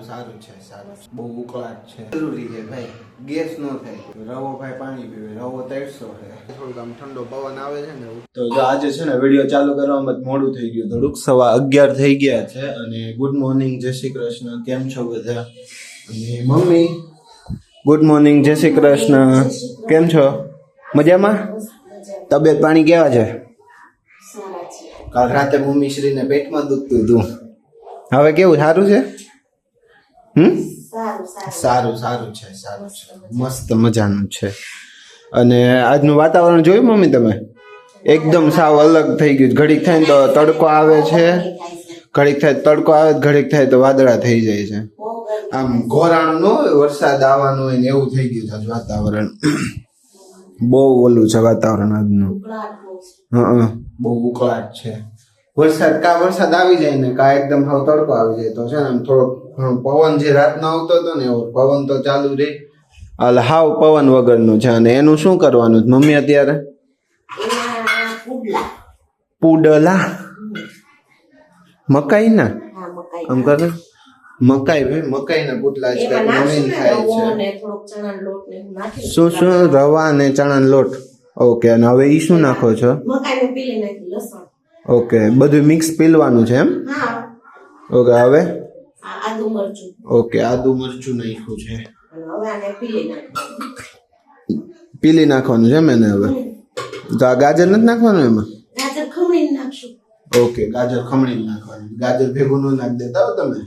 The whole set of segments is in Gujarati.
સારું છે બહુ ઉકળાટ છે જરૂરી છે ભાઈ ગેસ ન થાય રવો ભાઈ પાણી પીવે રવો તરસો છે થોડુંક આમ ઠંડો પવન આવે છે ને તો જો આજે છે ને વિડીયો ચાલુ કરવામાં મોડું થઈ ગયું થોડુંક 11:15 થઈ ગયા છે અને ગુડ મોર્નિંગ જય શ્રી કૃષ્ણ કેમ છો બધા અને મમ્મી ગુડ મોર્નિંગ જય શ્રી કૃષ્ણ કેમ છો મજામાં તબિયત પાણી કેવા છે કાલ રાતે મમ્મી શ્રીને પેટમાં દુખતું હતું હવે કેવું સારું છે સારું છે મસ્ત મજાનું છે અને આજનું વાતાવરણ જોયું મમ્મી તમે એકદમ સાવ અલગ થઈ ગયું ઘડીક થાય તો તડકો આવે છે ઘડીક થાય તડકો આવે ઘડીક થાય તો વાદળા થઈ જાય છે આમ ઘોરાણું ન હોય વરસાદ આવવાનું હોય ને એવું થઈ ગયું છે વાતાવરણ બહુ ઓલું છે વાતાવરણ આજનું બહુ ઉકળાટ છે વરસાદ આવી જાય ને કા એકદમ હાવ તડકો આવી જાય તો છે ને આમ થોડોક પવન જે રાતનો આવતો હતો ને એવો પવન તો ચાલુ રહે એટલે હાવ પવન વગરનું છે અને એનું શું કરવાનું મમ્મી અત્યારે પુડલા મકાઈ ના આમ કરે મકાઈ ભાઈ મકાઈ ના પુડલા જ નવીન થાય છે શું રવા અને ચણા લોટ ઓકે અને હવે ઈ શું નાખો છો ઓકે બધું મિક્સ પીલવાનું છે એમ ઓકે હવે ઓકે આદુ મરચું નાખ્યું છે પીલી નાખવાનું છે એને હવે તો આ ગાજર નથી નાખવાનું એમાં ઓકે ગાજર ખમણી નાખવાનું ગાજર ભેગું ન નાખી દેતા હો તમે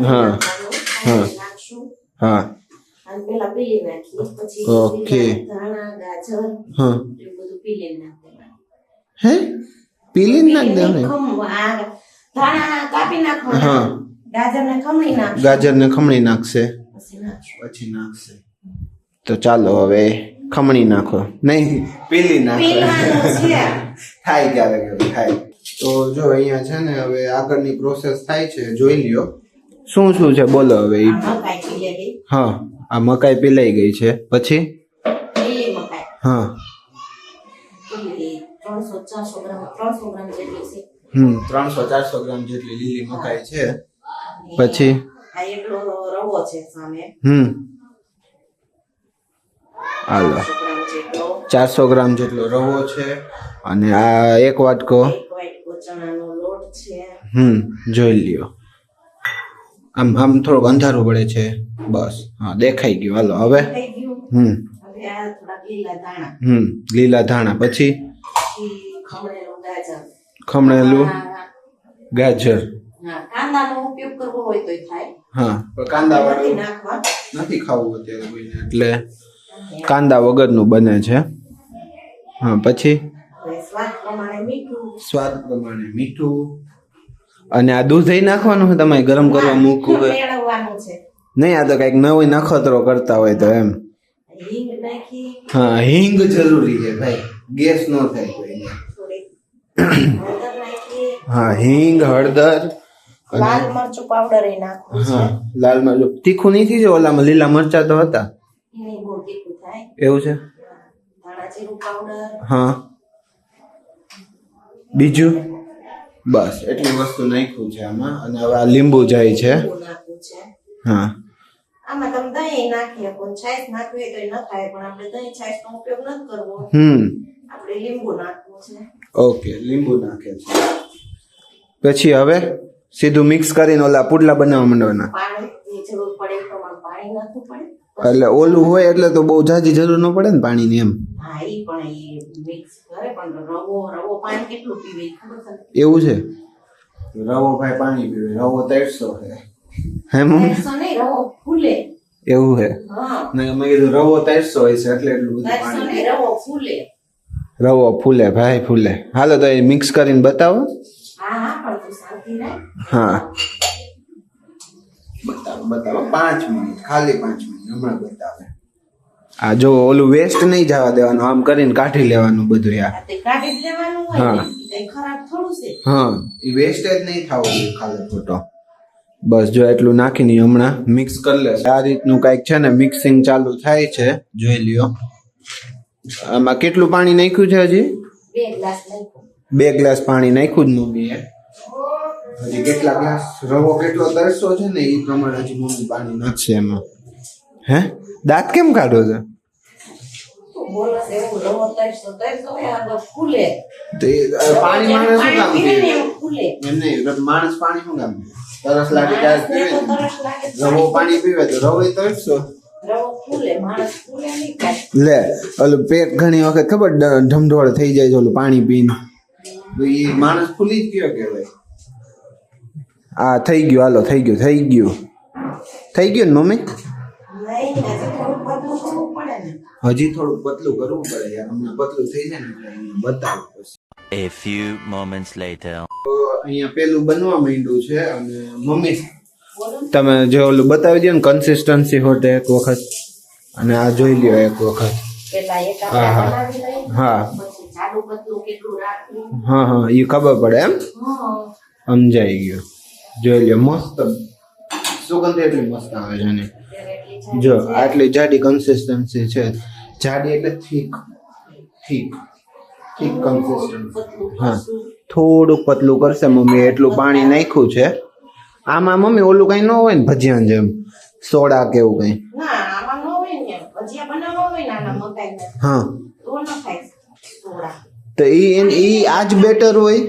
હા હા હા ઓકે હા હે પીલી નાખ દે હા ગાજર ને ખમણી નાખશે પછી નાખશે તો ચાલો હવે ખમણી નાખો નહીં પીલી નાખો થાય ક્યારેક થાય તો જો અહીંયા છે ને હવે આગળની પ્રોસેસ થાય છે જોઈ લ્યો શું છે બોલો હવે હા આ મકાઈ પીલાઈ ગઈ છે પછી હા 300-400 ગ્રામ જેટલી લીલી મકાઈ છે પછી હાલો 400 ગ્રામ જેટલો રવો છે અને આ એક વાટકો ચણાનો લોટ છે જોઈ લ્યો આમ થોડુંક અંધારું પડે છે બસ હા દેખાઈ ગયું હાલો હવે લીલા ધાણા પછી ખમણેલું ગાજર કાંદાનો ઉપયોગ કરવો હોય તો થાય હા પણ કાંદા વાળું નથી ખાવું અત્યારે કોઈને એટલે કાંદા વગરનું બને છે હા પછી સ્વાદ પ્રમાણે મીઠું અને આ દૂધ નાખવાનું છે તમારે ગરમ કરવા મૂકવું નહીં આ તો કઈક નવો નખતરો કરતા હોય તો એમ હા હિંગ જરૂરી છે ભાઈ ગેસ ન થાય કોઈને હા હિંગ હળદર લાલ મરચું પાવડર એ નાખવું છે હા લાલ મરચું તીખું નહીં થઈ જાય ઓલામાં લીલા મરચા તો હતા એવું છે ધાણા જીરું પાવડર હા બીજું બસ એટલી વસ્તુ નાખ્યું છે આમાં અને હવે આ લીંબુ જાય છે હા આમાં તમે દહીં નાખીએ પણ છાશ નાખવી તો ન થાય પણ આપણે દહીં છાશ નો ઉપયોગ ન કરવો આપણે લીંબુ નાખવું છે ઓકે લીંબુ નાખે છે પછી હવે સીધું મિક્સ કરીને ઓલા પુડલા બનાવવા માંડવાના પાણી જરૂર પડે પ્રમાણે પાણી નાખવું પડે એટલે ઓલું હોય એટલે તો બહુ જાજી જરૂર ન પડે ને પાણીની એમ હા ઈ પણ ઈ મિક્સ કરે પણ રવો પાણી કેટલું પીવે ખબર છે એવું છે રવો ભાઈ પાણી પીવે રવો 300 છે હે મમ્મી 300 નહીં રવો ફૂલે એવું છે હા ને મેં કીધું રવો 300 હોય છે એટલે એટલું બધું પાણી રવો ફૂલે ભાઈ ફૂલે હાલો તો એ મિક્સ કરીને બતાવો હા પણ તું શાંતિ રાખ હા બતાવો 5 મિનિટ ખાલી 5 મિનિટ હમણાં બતાવે આ જો ઓલું વેસ્ટ નહીં જવા દેવાનું આમ કરીને કાઢી લેવાનું બધું યાર કાઢી લેવાનું હોય હા કઈ ખરાબ થોડું છે હા એ વેસ્ટેજ નહીં થવું ખાલી ફોટો બસ જો એટલું નાખીને હમણાં મિક્સ કરી લે આ રીતનું કઈક છે ને મિક્સિંગ ચાલુ થાય છે જોઈ લ્યો આમાં કેટલું પાણી નાખ્યું છે હજી 2 ગ્લાસ પાણી નાખ્યું જ મમ્મીએ હજી કેટલા ગ્લાસ રવો કેટલો તરસો છે ને એ પ્રમાણે હજી મમ્મી પાણી નાખશે એમાં. હે દાંત કેમ કાઢો છે? પાણી માણસ શું કામ પીવે? એમ નહીં, માણસ પાણી શું કામ પીવે? તરસ લાગે ત્યારે પીવે ને. રવો પાણી પીવે તો રવો તરસો લે. ઓલું પેટ ઘણી વખત ખબર ઢમઢોળ થઈ જાય છે ઓલું પાણી પીને, તો એ માણસ ફૂલી જ ગયો કેવાય. આ થઈ ગયું, હાલો થઈ ગયું ને મમ્મી. હજી થોડું પતલું કરવું પડે યાર, હમણાં પતલું થઈ જાય ને બતાવું પછી. A few moments later. તો અહીંયા પેલું બનવા માંડ્યું છે અને મમ્મી તમે જે ઓલું બતાવી દો ને કન્સિસ્ટન્સી હોતે એક વખત, અને આ જોઈ લ્યો એક વખત. હા એ ખબર પડે એમ, સમજાઈ ગયું. જોઈ લ્યો મસ્ત સુગંધ એટલી મસ્ત આવે છે ને. જો આટલી જાડી કન્સિસ્ટન્સી છે, જાડી એટલે થીક કન્સિસ્ટન્સી. હા થોડુંક પતલું કરશે મમ્મી, એટલું પાણી નાખ્યું છે. આમાં મમ્મી ઓલું કઈ ન હોય ને ભજીયા જેમ સોડા કે એવું કઈ? હા તો ઈ આજ બેટર હોય.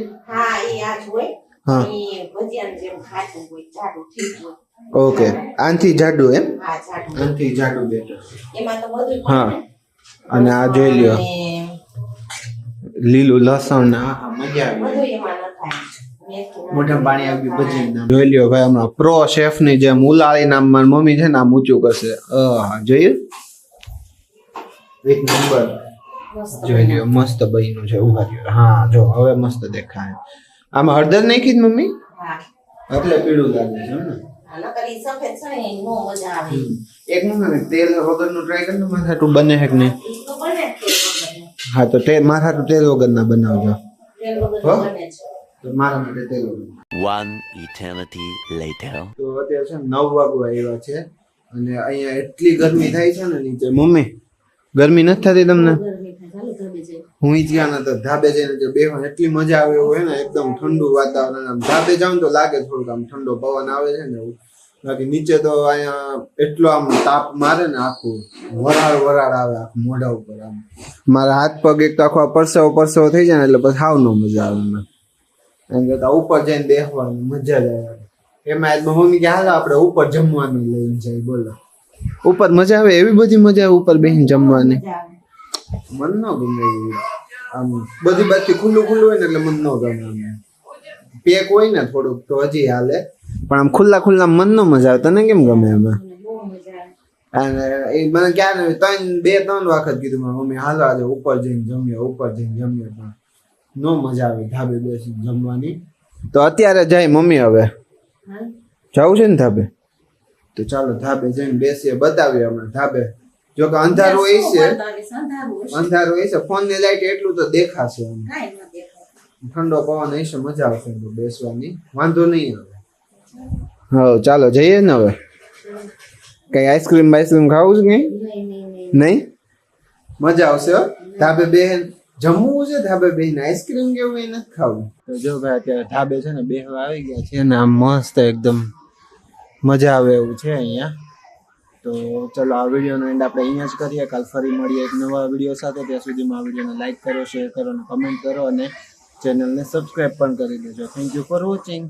હા ઓકે, આનથી જાડું એમ? આનથી જાડું બેટર. હા અને આ જોઈ લ્યો લીલું લસણ. મજા આવી, મોઢા પાણી આવી ભજીયા. જોઈ લ્યો ભાઈ, હમણાં પ્રો શેફ ની જેમ ઉલાળી નામમાં મમ્મી છે ને આમ ઊંચું કરશે. જોઈએ એક નંબર. જોઈ લ્યો મસ્ત બન્યું છે. ઉભા રહ્યો. હા જો હવે મસ્ત દેખાય. આમાં હળદર નાખી જ મમ્મી એટલે પીળું લાગે છે ને. એક મિનિટ તેલ વગરનું ટ્રાય કરી લો. માથાટું બને છે કે નહીં? હા તો માથાટું તેલ વગર ના બનાવજો. મારા માટે તેલ વગર. One eternity later. તો અત્યારે છે 9 વાગવા આવ્યા છે અને અહીંયા એટલી ગરમી થાય છે ને નીચે. મમ્મી ગરમી નથી થતી તમને? હું ત્યાં નતો ધાબે જઈને બેહવાની એટલી મજા આવે એવું હે ને, એકદમ ઠંડુ વાતાવરણ. આમ ધાબે જાઉં તો લાગે થોડુંક આમ ઠંડો પવન આવે છે ને એવું. બાકી નીચે તો અહીંયા એટલો આમ તાપ મારે ને, આખું વરાળ આવે આખું મોઢા ઉપર. આમ મારા હાથ પગ એક તો આખો પરસેવો થઈ જાય ને એટલે પછી હાવ નો મજા આવે. એમ કરતા ઉપર જઈને બેસવાની મજા જ આવે. એમાં મમ્મી કે હાલો આપણે ઉપર જમવાનું લઈને જાય. બોલો ઉપર મજા આવે? એવી બધી મજા આવે ઉપર બેસીને જમવાની. મન ન ગમે આમ બધી બાજુથી ખુલ્લું હોય ને એટલે મન ન ગમે. પેક હોય ને થોડુંક તો હજી હાલે, પણ આમ ખુલ્લા મન ન મજા આવે. તને કેમ ગમે એમાં? અને એ મને ક્યારે 2-3 વખત કીધું મારી મમ્મી હાલો આજે ઉપર જઈને જમીએ પણ નો મજા આવે ધાબે બેસીને જમવાની. તો અત્યારે જાય મમ્મી, હવે જવું છે ને ધાબે? તો ચાલો ધાબે જઈને બેસીએ, બતાવીએ હમણાં ધાબે. જો કે અંધારું હોય છે, ફોન ની લાઈટ એટલું તો દેખાશે. ઠંડો પવન હશે, મજા આવશે બેસવાની, વાંધો નહીં આવે. હા ચાલો જઈએ ને હવે. કઈ આઈસ્ક્રીમ ખાવું છે કઈ? નહીં મજા આવશે ધાબે બેન જમવું છે. ધાબે બેન આઈસ્ક્રીમ કેવું એ નથી ખાવું. તો જો ભાઈ અત્યારે ધાબે છે ને બેહવા આવી ગયા છે ને, આમ મસ્ત એકદમ મજા આવે એવું છે અહીંયા. તો ચલો આ વિડીયોનો એન્ડ આપણે અહીંયા જ કરીએ. કાલ ફરી મળીએ એક નવા વિડીયો સાથે. ત્યાં સુધીમાં આ વિડીયોને લાઈક કરો, શેર કરો અને કમેન્ટ કરો અને ચેનલને સબસ્ક્રાઈબ પણ કરી દેજો. Thank you for watching.